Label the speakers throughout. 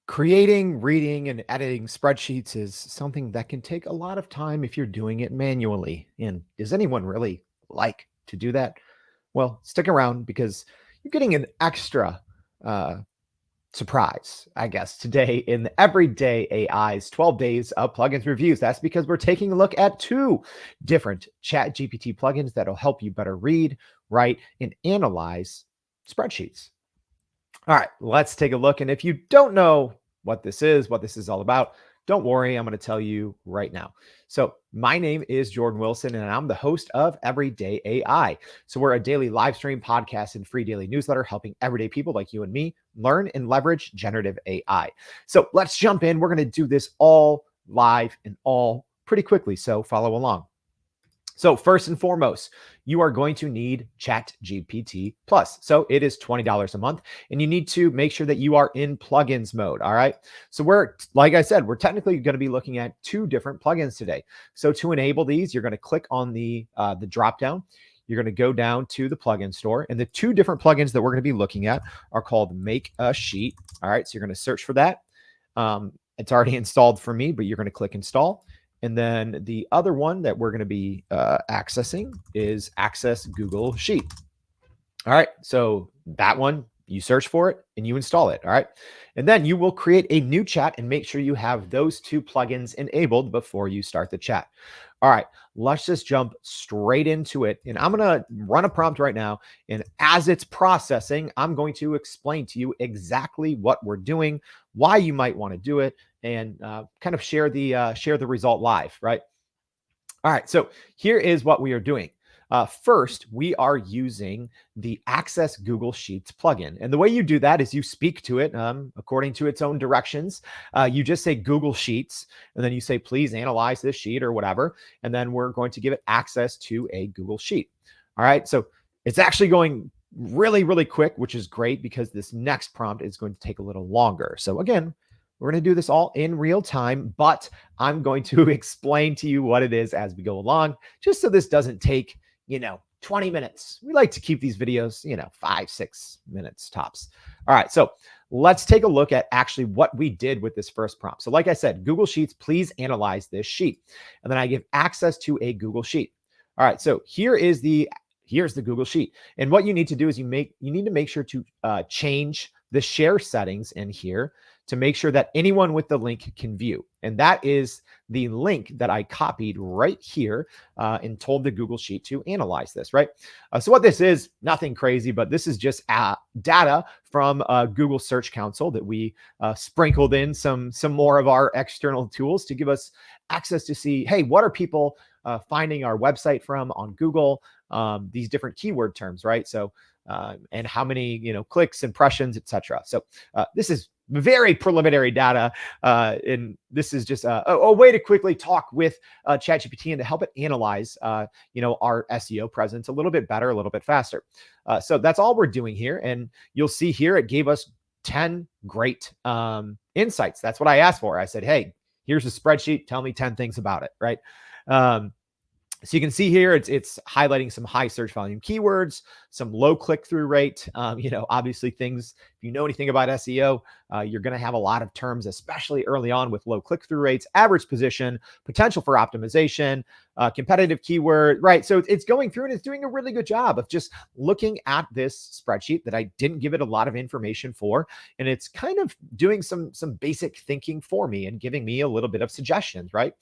Speaker 1: Creating, reading, and editing spreadsheets is something that can take a lot of time if you're doing it manually. And does anyone really like to do that? Well, stick around because you're getting an extra uh, surprise, I guess, today in the Everyday AI's 12 Days of Plugins Reviews. That's because we're taking a look at two different ChatGPT plugins that'll help you better read, write, and analyze spreadsheets. All right, let's take a look. And if you don't know what this is all about, don't worry, I'm going to tell you right now. So, my name is Jordan Wilson, and I'm the host of Everyday AI. So, we're a daily live stream podcast and free daily newsletter helping everyday people like you and me learn and leverage generative AI. So, let's jump in. We're going to do this all live and all pretty quickly. So, follow along. So first and foremost, you are going to need ChatGPT Plus. So it is $20 a month, and you need to make sure that you are in plugins mode. All right. So like I said, we're technically going to be looking at two different plugins today. So to enable these, you're going to click on the drop down. You're going to go down to the plugin store, and the two different plugins that we're going to be looking at are called MakeASheet. All right. So you're going to search for that. It's already installed for me, but you're going to click install. And then the other one that we're going to be accessing is Access Google Sheet. All right, so that one, you search for it and you install it. All right, and then you will create a new chat and make sure you have those two plugins enabled before you start the chat. All right, let's just jump straight into it. And I'm going to run a prompt right now. And as it's processing, I'm going to explain to you exactly what we're doing, why you might want to do it, and kind of share the result live, right? All right, so here is what we are doing. First, we are using the Access Google Sheets plugin. And the way you do that is you speak to it according to its own directions. You just say Google Sheets, and then you say, please analyze this sheet or whatever. And then we're going to give it access to a Google Sheet. All right, so it's actually going really, really quick, which is great because this next prompt is going to take a little longer. So again, we're going to do this all in real time, but I'm going to explain to you what it is as we go along, just so this doesn't take 20 minutes. We like to keep these videos, 5-6 minutes tops. All right, so let's take a look at actually what we did with this first prompt. So like I said, Google Sheets, please analyze this sheet. And then I give access to a Google Sheet. All right, so here's the Google Sheet. And what you need to do is you need to make sure to change the share settings in here to make sure that anyone with the link can view. And that is the link that I copied right here and told the Google Sheet to analyze this, right? So what this is, nothing crazy, but this is just data from Google Search Console that we sprinkled in some more of our external tools to give us access to see, hey, what are people finding our website from on Google, these different keyword terms, right? So, and how many, clicks, impressions, etc. So this is very preliminary data. And this is just a way to quickly talk with ChatGPT and to help it analyze, our SEO presence a little bit better, a little bit faster. So that's all we're doing here. And you'll see here, it gave us 10 great insights. That's what I asked for. I said, hey, here's a spreadsheet. Tell me 10 things about it, right? So you can see here, it's highlighting some high search volume keywords, some low click-through rate. Obviously things, if you know anything about SEO, you're going to have a lot of terms, especially early on with low click-through rates, average position, potential for optimization, competitive keyword, right? So it's going through and it's doing a really good job of just looking at this spreadsheet that I didn't give it a lot of information for. And it's kind of doing some basic thinking for me and giving me a little bit of suggestions, right?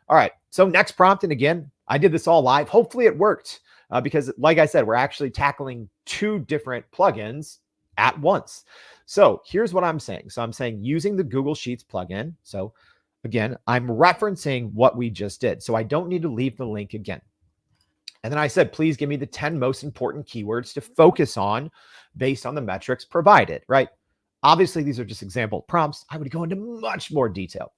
Speaker 1: All right, so next prompt, and again, I did this all live. Hopefully it worked because like I said, we're actually tackling two different plugins at once. So here's what I'm saying. So I'm saying using the Google Sheets plugin. So again, I'm referencing what we just did. So I don't need to leave the link again. And then I said, please give me the 10 most important keywords to focus on based on the metrics provided, right? Obviously, these are just example prompts. I would go into much more detail.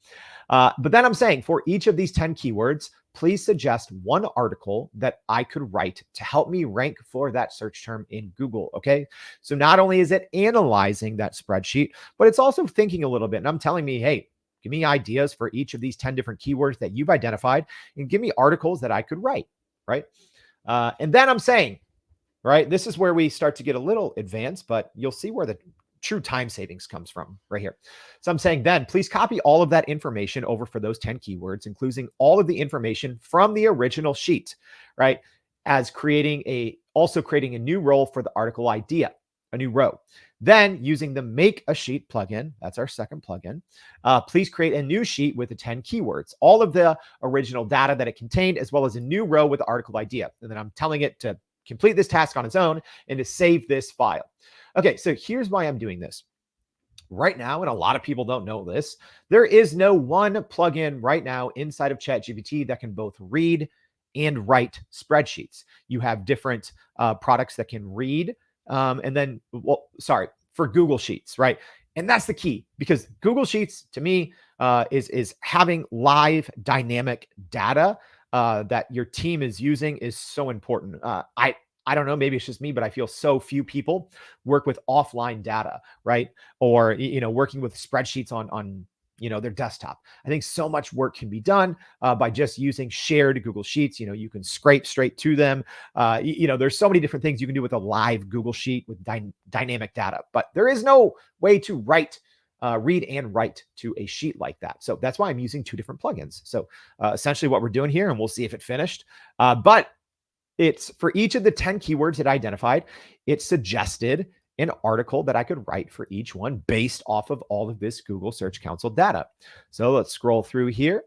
Speaker 1: But then I'm saying for each of these 10 keywords, please suggest one article that I could write to help me rank for that search term in Google, okay? So not only is it analyzing that spreadsheet, but it's also thinking a little bit. And I'm telling me, hey, give me ideas for each of these 10 different keywords that you've identified and give me articles that I could write, right? And then I'm saying, right, this is where we start to get a little advanced, but you'll see where the true time savings comes from right here. So I'm saying then please copy all of that information over for those 10 keywords, including all of the information from the original sheet, right? As also creating a new role for the article idea, a new row. Then using the MakeASheet plugin, that's our second plugin, please create a new sheet with the 10 keywords, all of the original data that it contained, as well as a new row with the article idea. And then I'm telling it to complete this task on its own and to save this file. Okay, so here's why I'm doing this. Right now, and a lot of people don't know this, there is no one plugin right now inside of ChatGPT that can both read and write spreadsheets. You have different products that can read, and then, well, sorry, for Google Sheets, right? And that's the key because Google Sheets, to me, is having live dynamic data that your team is using is so important. I don't know, maybe it's just me, but I feel so few people work with offline data, right? Or working with spreadsheets on their desktop. I think so much work can be done by just using shared Google Sheets. You can scrape straight to them. There's so many different things you can do with a live Google Sheet with dynamic data, but there is no way to read and write to a sheet like that. So that's why I'm using two different plugins. So essentially what we're doing here, and we'll see if it finished, but it's for each of the 10 keywords it identified, it suggested an article that I could write for each one based off of all of this Google Search Console data. So let's scroll through here.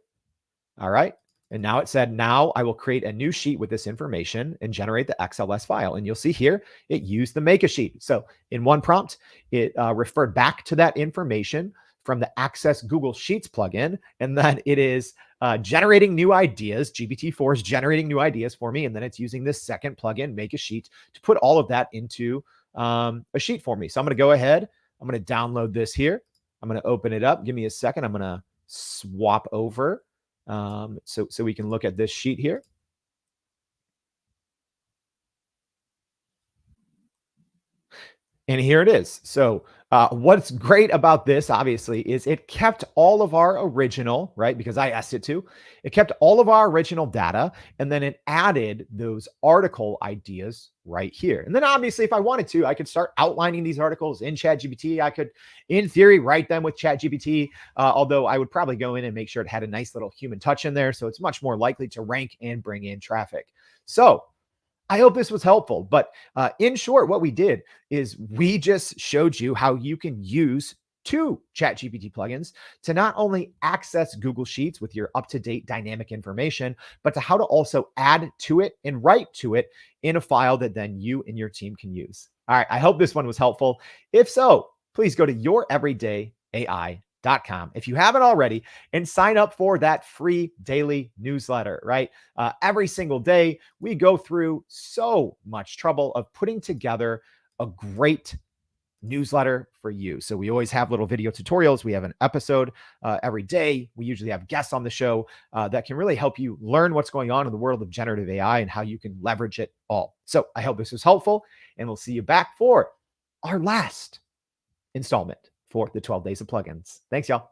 Speaker 1: All right. And now it said, now I will create a new sheet with this information and generate the XLS file. And you'll see here, it used the MakeASheet. So in one prompt, it referred back to that information from the Access Google Sheets plugin. And then it is generating new ideas. GPT-4 is generating new ideas for me. And then it's using this second plugin, MakeASheet, to put all of that into a sheet for me. So I'm going to go ahead. I'm going to download this here. I'm going to open it up. Give me a second. I'm going to swap over so we can look at this sheet here. And here it is. So what's great about this, obviously, is it kept all of our original, right? Because I asked it to. It kept all of our original data, and then it added those article ideas right here. And then obviously, if I wanted to, I could start outlining these articles in ChatGPT. I could, in theory, write them with ChatGPT, although I would probably go in and make sure it had a nice little human touch in there. So it's much more likely to rank and bring in traffic. So I hope this was helpful. But in short, what we did is we just showed you how you can use two ChatGPT plugins to not only access Google Sheets with your up-to-date dynamic information, but to how to also add to it and write to it in a file that then you and your team can use. All right, I hope this one was helpful. If so, please go to youreverydayai.com if you haven't already and sign up for that free daily newsletter, right? Every single day, we go through so much trouble of putting together a great newsletter for you. So we always have little video tutorials. We have an episode every day. We usually have guests on the show that can really help you learn what's going on in the world of generative AI and how you can leverage it all. So I hope this was helpful, and we'll see you back for our last installment for the 12 days of plugins. Thanks, y'all.